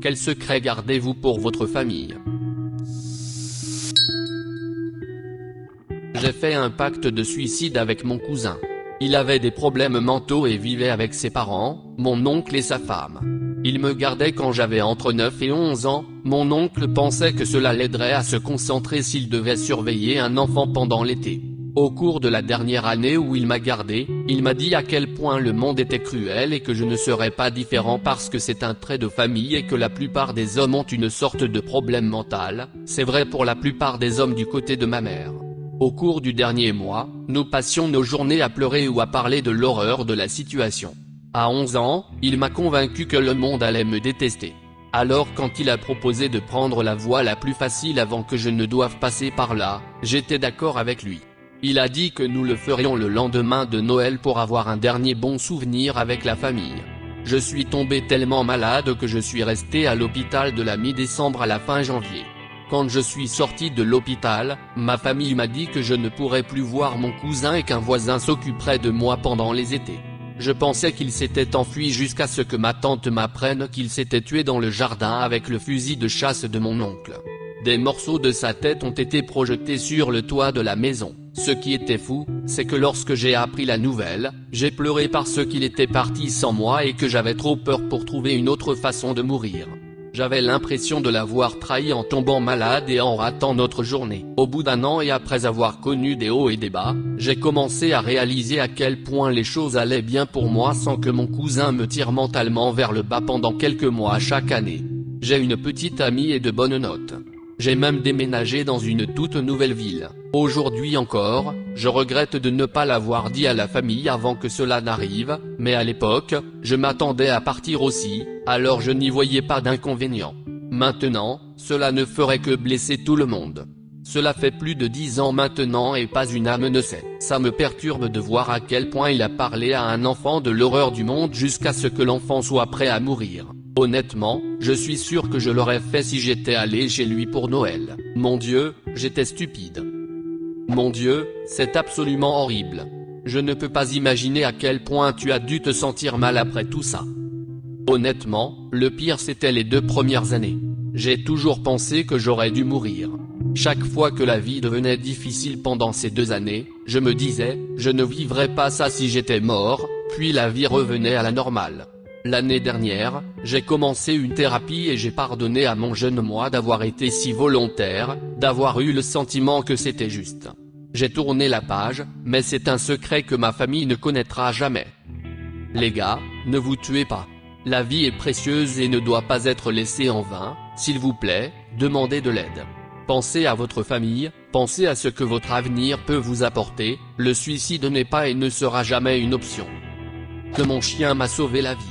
Quel secret gardez-vous pour votre famille? J'ai fait un pacte de suicide avec mon cousin. Il avait des problèmes mentaux et vivait avec ses parents, mon oncle et sa femme. Il me gardait quand j'avais entre 9 et 11 ans, mon oncle pensait que cela l'aiderait à se concentrer s'il devait surveiller un enfant pendant l'été. Au cours de la dernière année où il m'a gardé, il m'a dit à quel point le monde était cruel et que je ne serais pas différent parce que c'est un trait de famille et que la plupart des hommes ont une sorte de problème mental. C'est vrai pour la plupart des hommes du côté de ma mère. Au cours du dernier mois, nous passions nos journées à pleurer ou à parler de l'horreur de la situation. À 11 ans, il m'a convaincu que le monde allait me détester. Alors quand il a proposé de prendre la voie la plus facile avant que je ne doive passer par là, j'étais d'accord avec lui. Il a dit que nous le ferions le lendemain de Noël pour avoir un dernier bon souvenir avec la famille. Je suis tombé tellement malade que je suis resté à l'hôpital de la mi-décembre à la fin janvier. Quand je suis sorti de l'hôpital, ma famille m'a dit que je ne pourrais plus voir mon cousin et qu'un voisin s'occuperait de moi pendant les étés. Je pensais qu'il s'était enfui jusqu'à ce que ma tante m'apprenne qu'il s'était tué dans le jardin avec le fusil de chasse de mon oncle. Des morceaux de sa tête ont été projetés sur le toit de la maison. Ce qui était fou, c'est que lorsque j'ai appris la nouvelle, j'ai pleuré parce qu'il était parti sans moi et que j'avais trop peur pour trouver une autre façon de mourir. J'avais l'impression de l'avoir trahi en tombant malade et en ratant notre journée. Au bout d'un an et après avoir connu des hauts et des bas, j'ai commencé à réaliser à quel point les choses allaient bien pour moi sans que mon cousin me tire mentalement vers le bas pendant quelques mois chaque année. J'ai une petite amie et de bonnes notes. J'ai même déménagé dans une toute nouvelle ville. Aujourd'hui encore, je regrette de ne pas l'avoir dit à la famille avant que cela n'arrive, mais à l'époque, je m'attendais à partir aussi, alors je n'y voyais pas d'inconvénient. Maintenant, cela ne ferait que blesser tout le monde. Cela fait plus de 10 ans maintenant et pas une âme ne sait. Ça me perturbe de voir à quel point il a parlé à un enfant de l'horreur du monde jusqu'à ce que l'enfant soit prêt à mourir. Honnêtement, je suis sûr que je l'aurais fait si j'étais allé chez lui pour Noël. Mon Dieu, j'étais stupide. Mon Dieu, c'est absolument horrible. Je ne peux pas imaginer à quel point tu as dû te sentir mal après tout ça. Honnêtement, le pire c'était les 2 premières années. J'ai toujours pensé que j'aurais dû mourir. Chaque fois que la vie devenait difficile pendant ces 2 années, je me disais, je ne vivrais pas ça si j'étais mort, puis la vie revenait à la normale. L'année dernière, j'ai commencé une thérapie et j'ai pardonné à mon jeune moi d'avoir été si volontaire, d'avoir eu le sentiment que c'était juste. J'ai tourné la page, mais c'est un secret que ma famille ne connaîtra jamais. Les gars, ne vous tuez pas. La vie est précieuse et ne doit pas être laissée en vain, s'il vous plaît, demandez de l'aide. Pensez à votre famille, pensez à ce que votre avenir peut vous apporter, le suicide n'est pas et ne sera jamais une option. Que mon chien m'a sauvé la vie.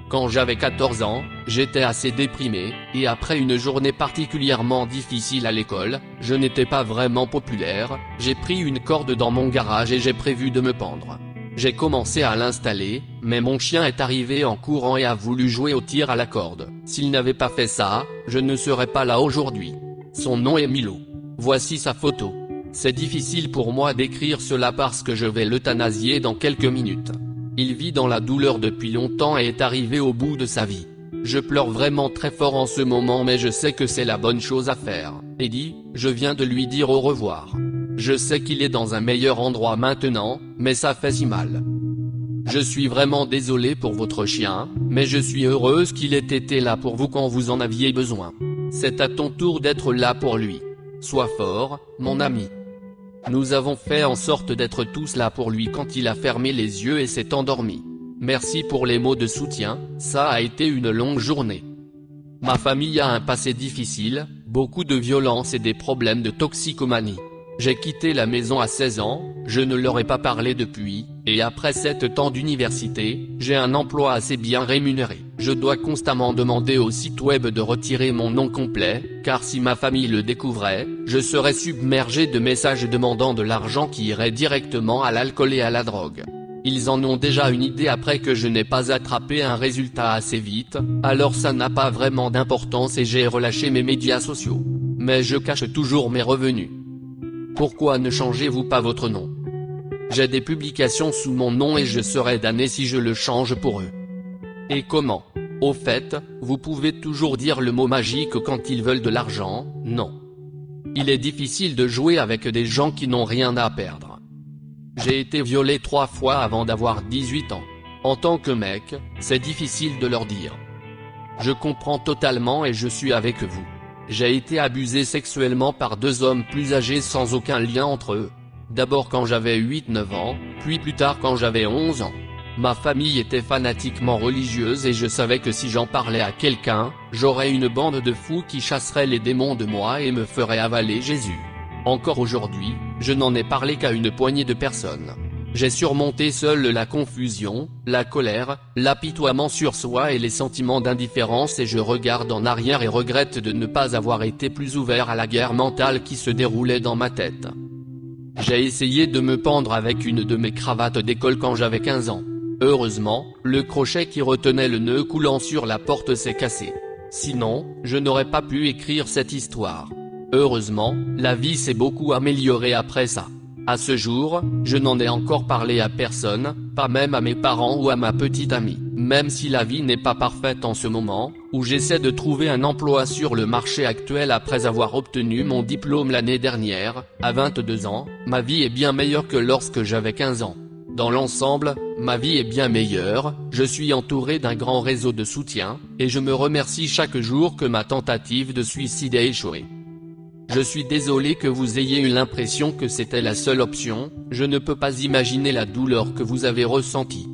Quand j'avais 14 ans, j'étais assez déprimé, et après une journée particulièrement difficile à l'école, je n'étais pas vraiment populaire, j'ai pris une corde dans mon garage et j'ai prévu de me pendre. J'ai commencé à l'installer, mais mon chien est arrivé en courant et a voulu jouer au tir à la corde. S'il n'avait pas fait ça, je ne serais pas là aujourd'hui. Son nom est Milo. Voici sa photo. C'est difficile pour moi d'écrire cela parce que je vais l'euthanasier dans quelques minutes. Il vit dans la douleur depuis longtemps et est arrivé au bout de sa vie. Je pleure vraiment très fort en ce moment mais je sais que c'est la bonne chose à faire. Eddie, je viens de lui dire au revoir. Je sais qu'il est dans un meilleur endroit maintenant, mais ça fait si mal. Je suis vraiment désolé pour votre chien, mais je suis heureuse qu'il ait été là pour vous quand vous en aviez besoin. C'est à ton tour d'être là pour lui. Sois fort, mon ami. Nous avons fait en sorte d'être tous là pour lui quand il a fermé les yeux et s'est endormi. Merci pour les mots de soutien, ça a été une longue journée. Ma famille a un passé difficile, beaucoup de violence et des problèmes de toxicomanie. J'ai quitté la maison à 16 ans, je ne leur ai pas parlé depuis, et après 7 ans d'université, j'ai un emploi assez bien rémunéré. Je dois constamment demander au site web de retirer mon nom complet, car si ma famille le découvrait, je serais submergé de messages demandant de l'argent qui irait directement à l'alcool et à la drogue. Ils en ont déjà une idée après que je n'ai pas attrapé un résultat assez vite, alors ça n'a pas vraiment d'importance et j'ai relâché mes médias sociaux. Mais je cache toujours mes revenus. Pourquoi ne changez-vous pas votre nom? J'ai des publications sous mon nom et je serais damné si je le change pour eux. Et comment? Au fait, vous pouvez toujours dire le mot magique quand ils veulent de l'argent, non. Il est difficile de jouer avec des gens qui n'ont rien à perdre. J'ai été violé 3 fois avant d'avoir 18 ans. En tant que mec, c'est difficile de leur dire. Je comprends totalement et je suis avec vous. J'ai été abusé sexuellement par 2 hommes plus âgés sans aucun lien entre eux. D'abord quand j'avais 8-9 ans, puis plus tard quand j'avais 11 ans. Ma famille était fanatiquement religieuse et je savais que si j'en parlais à quelqu'un, j'aurais une bande de fous qui chasserait les démons de moi et me ferait avaler Jésus. Encore aujourd'hui, je n'en ai parlé qu'à une poignée de personnes. J'ai surmonté seul la confusion, la colère, l'apitoiement sur soi et les sentiments d'indifférence et je regarde en arrière et regrette de ne pas avoir été plus ouvert à la guerre mentale qui se déroulait dans ma tête. J'ai essayé de me pendre avec une de mes cravates d'école quand j'avais 15 ans. Heureusement, le crochet qui retenait le nœud coulant sur la porte s'est cassé. Sinon, je n'aurais pas pu écrire cette histoire. Heureusement, la vie s'est beaucoup améliorée après ça. À ce jour, je n'en ai encore parlé à personne, pas même à mes parents ou à ma petite amie. Même si la vie n'est pas parfaite en ce moment, où j'essaie de trouver un emploi sur le marché actuel après avoir obtenu mon diplôme l'année dernière, à 22 ans, ma vie est bien meilleure que lorsque j'avais 15 ans. Dans l'ensemble, ma vie est bien meilleure, je suis entouré d'un grand réseau de soutien, et je me remercie chaque jour que ma tentative de suicide a échoué. Je suis désolé que vous ayez eu l'impression que c'était la seule option, je ne peux pas imaginer la douleur que vous avez ressentie.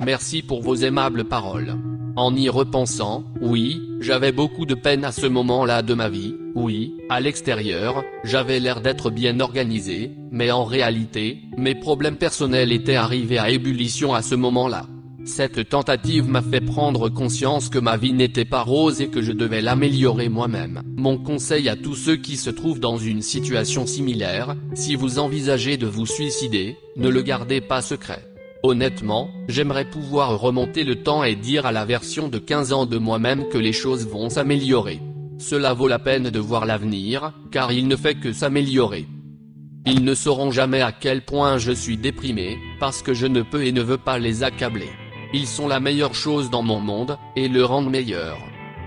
Merci pour vos aimables paroles. En y repensant, oui, j'avais beaucoup de peine à ce moment-là de ma vie, oui, à l'extérieur, j'avais l'air d'être bien organisé, mais en réalité, mes problèmes personnels étaient arrivés à ébullition à ce moment-là. Cette tentative m'a fait prendre conscience que ma vie n'était pas rose et que je devais l'améliorer moi-même. Mon conseil à tous ceux qui se trouvent dans une situation similaire, si vous envisagez de vous suicider, ne le gardez pas secret. Honnêtement, j'aimerais pouvoir remonter le temps et dire à la version de 15 ans de moi-même que les choses vont s'améliorer. Cela vaut la peine de voir l'avenir, car il ne fait que s'améliorer. Ils ne sauront jamais à quel point je suis déprimé, parce que je ne peux et ne veux pas les accabler. Ils sont la meilleure chose dans mon monde, et le rendent meilleur.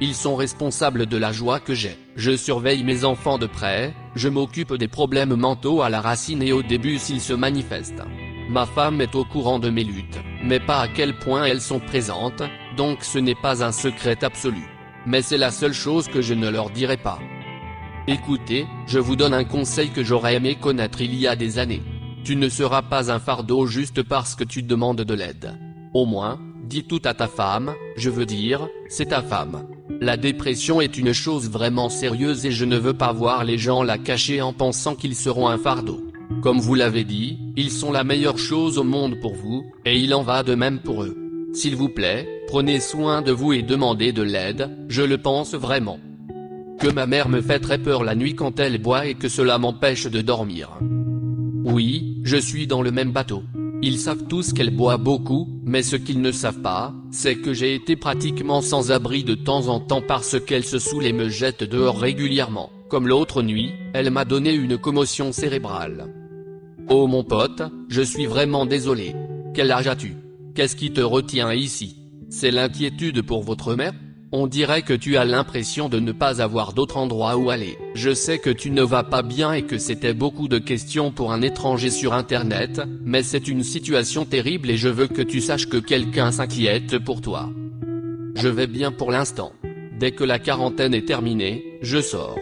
Ils sont responsables de la joie que j'ai. Je surveille mes enfants de près, je m'occupe des problèmes mentaux à la racine et au début s'ils se manifestent. Ma femme est au courant de mes luttes, mais pas à quel point elles sont présentes, donc ce n'est pas un secret absolu. Mais c'est la seule chose que je ne leur dirai pas. Écoutez, je vous donne un conseil que j'aurais aimé connaître il y a des années. Tu ne seras pas un fardeau juste parce que tu demandes de l'aide. Au moins, dis tout à ta femme, je veux dire, c'est ta femme. La dépression est une chose vraiment sérieuse et je ne veux pas voir les gens la cacher en pensant qu'ils seront un fardeau. Comme vous l'avez dit, ils sont la meilleure chose au monde pour vous, et il en va de même pour eux. S'il vous plaît, prenez soin de vous et demandez de l'aide, je le pense vraiment. Que ma mère me fait très peur la nuit quand elle boit et que cela m'empêche de dormir. Oui, je suis dans le même bateau. Ils savent tous qu'elle boit beaucoup, mais ce qu'ils ne savent pas, c'est que j'ai été pratiquement sans abri de temps en temps parce qu'elle se saoule et me jette dehors régulièrement. Comme l'autre nuit, elle m'a donné une commotion cérébrale. Oh mon pote, je suis vraiment désolé. Quel âge as-tu? Qu'est-ce qui te retient ici? C'est l'inquiétude pour votre mère? On dirait que tu as l'impression de ne pas avoir d'autre endroit où aller. Je sais que tu ne vas pas bien et que c'était beaucoup de questions pour un étranger sur internet, mais c'est une situation terrible et je veux que tu saches que quelqu'un s'inquiète pour toi. Je vais bien pour l'instant. Dès que la quarantaine est terminée, je sors.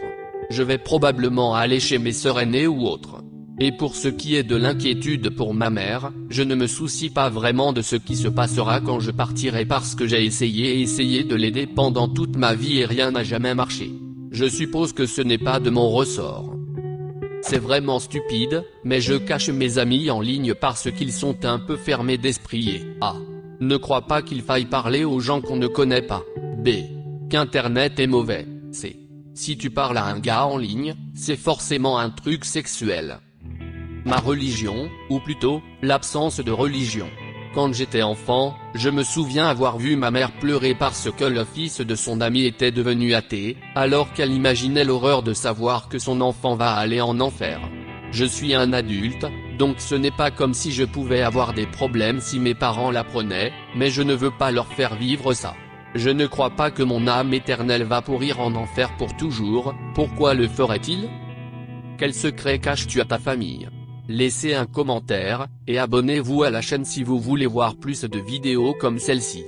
Je vais probablement aller chez mes sœurs aînées ou autres. Et pour ce qui est de l'inquiétude pour ma mère, je ne me soucie pas vraiment de ce qui se passera quand je partirai parce que j'ai essayé de l'aider pendant toute ma vie et rien n'a jamais marché. Je suppose que ce n'est pas de mon ressort. C'est vraiment stupide, mais je cache mes amis en ligne parce qu'ils sont un peu fermés d'esprit et A. Ne crois pas qu'il faille parler aux gens qu'on ne connaît pas. B. Qu'Internet est mauvais. C. Si tu parles à un gars en ligne, c'est forcément un truc sexuel. Ma religion, ou plutôt, l'absence de religion. Quand j'étais enfant, je me souviens avoir vu ma mère pleurer parce que le fils de son ami était devenu athée, alors qu'elle imaginait l'horreur de savoir que son enfant va aller en enfer. Je suis un adulte, donc ce n'est pas comme si je pouvais avoir des problèmes si mes parents l'apprenaient, mais je ne veux pas leur faire vivre ça. Je ne crois pas que mon âme éternelle va pourrir en enfer pour toujours, pourquoi le ferait-il? Quel secret caches-tu à ta famille? Laissez un commentaire, et abonnez-vous à la chaîne si vous voulez voir plus de vidéos comme celle-ci.